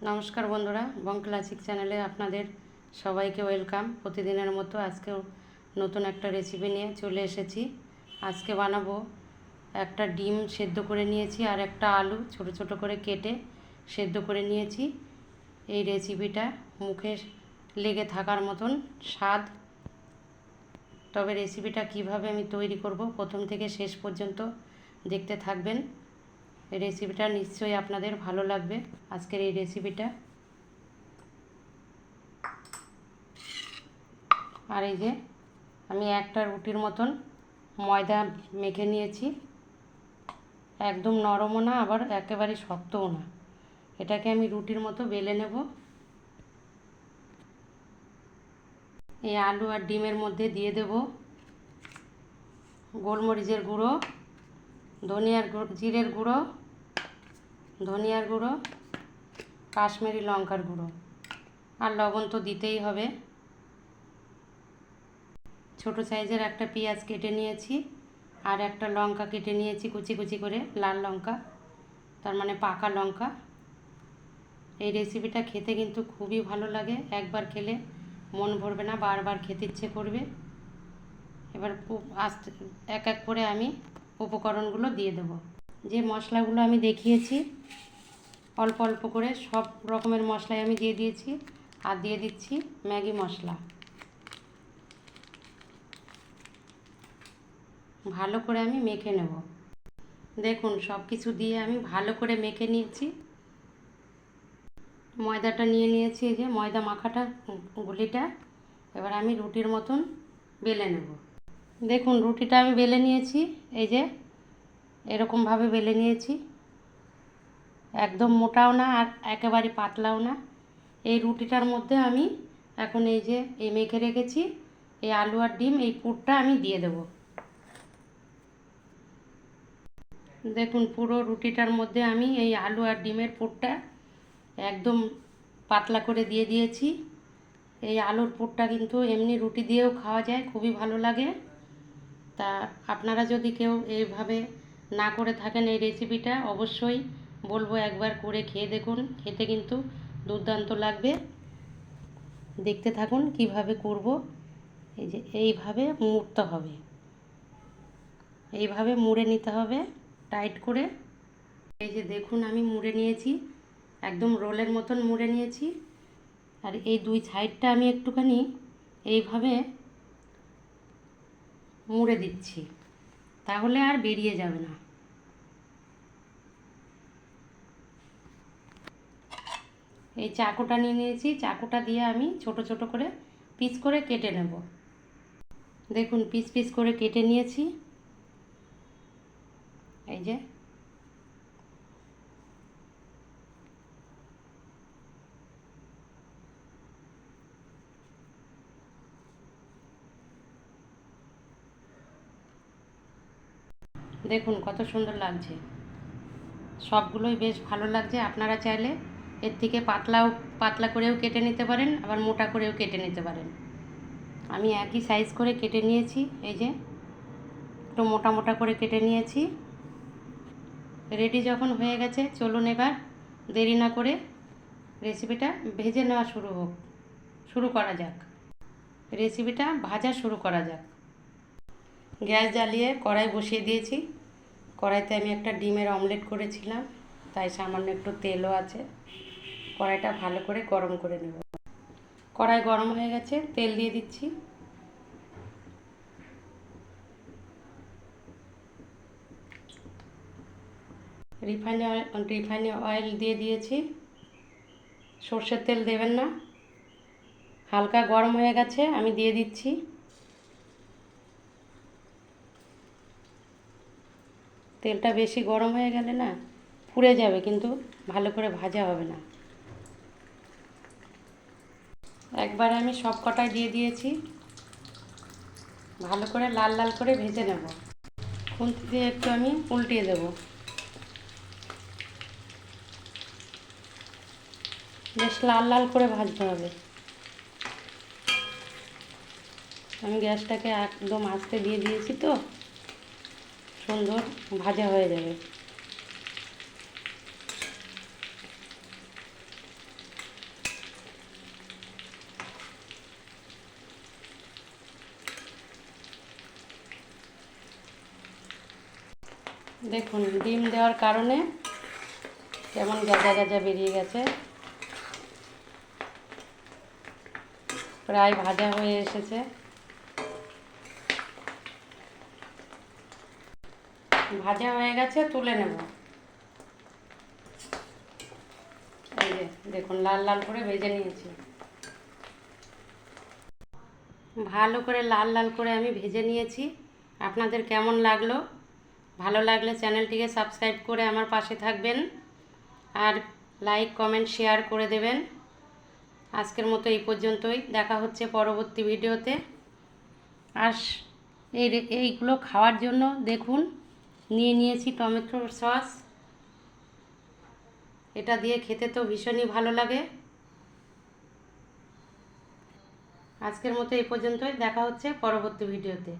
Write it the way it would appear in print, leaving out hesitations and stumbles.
নমস্কার বন্ধুরা, বং ক্লাসিক চ্যানেলে আপনাদের সবাইকে ওয়েলকাম। প্রতিদিনের মতো আজকেও নতুন একটা রেসিপি নিয়ে চলে এসেছি। আজকে বানাবো একটা ডিম সেদ্ধ করে নিয়েছি আর একটা আলু ছোট ছোট করে কেটে সেদ্ধ করে নিয়েছি। এই রেসিপিটা মুখে লেগে থাকার মতন স্বাদ। তবে রেসিপিটা কিভাবে আমি তৈরি করব প্রথম থেকে শেষ পর্যন্ত দেখতে থাকবেন। এই রেসিপিটা নিশ্চয়ই আপনাদের ভালো লাগবে। আজকের এই রেসিপিটা আর এই যে আমি একটা রুটির মতন ময়দা মেখে নিয়েছি। একদম নরমও না আবার একেবারে শক্তও না। এটাকে আমি রুটির মতো বেলে নেব। এই আলু আর ডিমের মধ্যে দিয়ে দেব গোলমরিচের গুঁড়ো, জিরের গুঁড়ো, ধনিয়ার গুঁড়ো, কাশ্মীরি লঙ্কার গুঁড়ো আর লবণ তো দিতেই হবে। ছোট সাইজের একটা পেঁয়াজ কেটে নিয়েছি আর একটা লঙ্কা কেটে নিয়েছি কুচি কুচি করে, লাল লঙ্কা, তার মানে পাকা লঙ্কা। এই রেসিপিটা খেতে কিন্তু খুবই ভালো লাগে। একবার খেলে মন ভরবে না, বারবার খেতে ইচ্ছে করবে। এবার আস্তে এক এক করে আমি উপকরণগুলো দিয়ে দেব। যে মশলাগুলো আমি দেখিয়েছি অল্প অল্প করে সব রকমের মশলাই আমি দিয়ে দিয়েছি। আর দিয়ে দিচ্ছি ম্যাগি মশলা। ভালো করে আমি মেখে নেব। দেখুন সব কিছু দিয়ে আমি ভালো করে মেখে নিয়েছি। ময়দাটা নিয়ে নিয়েছি, এই যে ময়দা মাখাটা গুলিটা। এবার আমি রুটির মতন বেলে নেব। দেখুন রুটিটা আমি বেলে নিয়েছি, এই যে এরকমভাবে বেলে নিয়েছি। একদম মোটাও না আর একেবারে পাতলাও না। এই রুটিটার মধ্যে আমি এখন এই যে এই মেখে রেখেছি এই আলু আর ডিম, এই পুরটা আমি দিয়ে দেব। দেখুন পুরো রুটিটার মধ্যে আমি এই আলু আর ডিমের পুরটা একদম পাতলা করে দিয়ে দিয়েছি। এই আলুর পুরটা কিন্তু এমনি রুটি দিয়েও খাওয়া যায়, খুবই ভালো লাগে। তা আপনারা যদি কেউ এইভাবে না করে থাকেন এই রেসিপিটা অবশ্যই বলবো একবার করে খেয়ে দেখুন। খেতে কিন্তু দুর্দান্ত লাগবে। দেখতে থাকুন কিভাবে করব। এই যে এইভাবে মুড়তে হবে, এইভাবে মুড়ে নিতে হবে টাইট করে। এই যে দেখুন আমি মুড়ে নিয়েছি, একদম রোলের মতন মুড়ে নিয়েছি। আর এই দুই সাইডটা আমি একটুখানি এইভাবে মুড়ে দিচ্ছি, তাহলে আর বেরিয়ে যাবে না। এই চাকুটা নিয়ে নিয়েছি, চাকুটা দিয়ে আমি ছোট ছোট করে পিস করে কেটে নেব। দেখুন পিস পিস করে কেটে নিয়েছি। এই যে দেখুন কত সুন্দর লাগছে, সবগুলোই বেশ ভালো লাগছে। আপনারা চাইলে এর থেকে পাতলা করেও কেটে নিতে পারেন, আবার মোটা করেও কেটে নিতে পারেন। আমি একই সাইজ করে কেটে নিয়েছি। এই যে একটু মোটা মোটা করে কেটে নিয়েছি। রেডি যখন হয়ে গেছে চলুন এবার দেরি না করে রেসিপিটা ভেজে নেওয়া শুরু করা যাক। রেসিপিটা ভাজা শুরু করা যাক। গ্যাস জ্বালিয়ে কড়াই বসিয়ে দিয়েছি। কড়াইতে আমি একটা ডিমের অমলেট করেছিলাম, তাই সামান্য একটু তেলও আছে। কড়াইটা ভালো করে গরম করে নেব। কড়াই গরম হয়ে গেছে, তেল দিয়ে দিচ্ছি। রিফাইন অয়েল দিয়ে দিয়েছি। সর্ষের তেল দেবেন না। হালকা গরম হয়ে গেছে, আমি দিয়ে দিচ্ছি। তেলটা বেশি গরম হয়ে গেলে না পুড়ে যাবে, কিন্তু ভালো করে ভাজা হবে না। একবারে আমি সব কটাই দিয়ে দিয়েছি। ভালো করে লাল লাল করে ভেজে নেব। খুন্তি দিয়ে একটু আমি উল্টিয়ে দেব। বেশ লাল লাল করে ভাজতে হবে। আমি গ্যাসটাকে একদম আস্তে দিয়ে দিয়েছি, তো সুন্দর ভাজা হয়ে যাবে। দেখুন ডিম দেওয়ার কারণে কেমন গাজা গাজা বেরিয়ে গেছে, প্রায় ভাজা হয়ে এসেছে। ভাজা হয়ে গেছে, তুলে নেব। এই যে দেখুন লাল লাল করে ভেজে নিয়েছি। ভালো করে লাল লাল করে আমি ভেজে নিয়েছি। আপনাদের কেমন লাগলো? ভালো লাগলে চ্যানেলটিকে সাবস্ক্রাইব করে আমার পাশে থাকবেন, আর লাইক কমেন্ট শেয়ার করে দেবেন। আজকের মতো এই পর্যন্তই, দেখা হচ্ছে পরবর্তী ভিডিওতে। আর এইগুলো খাওয়ার জন্য দেখুন নিয়ে নিয়েছি টমেটো সস। এটা দিয়ে খেতে তো ভীষণই ভালো লাগে। আজকের মতো এই পর্যন্তই, দেখা হচ্ছে পরবর্তী ভিডিওতে।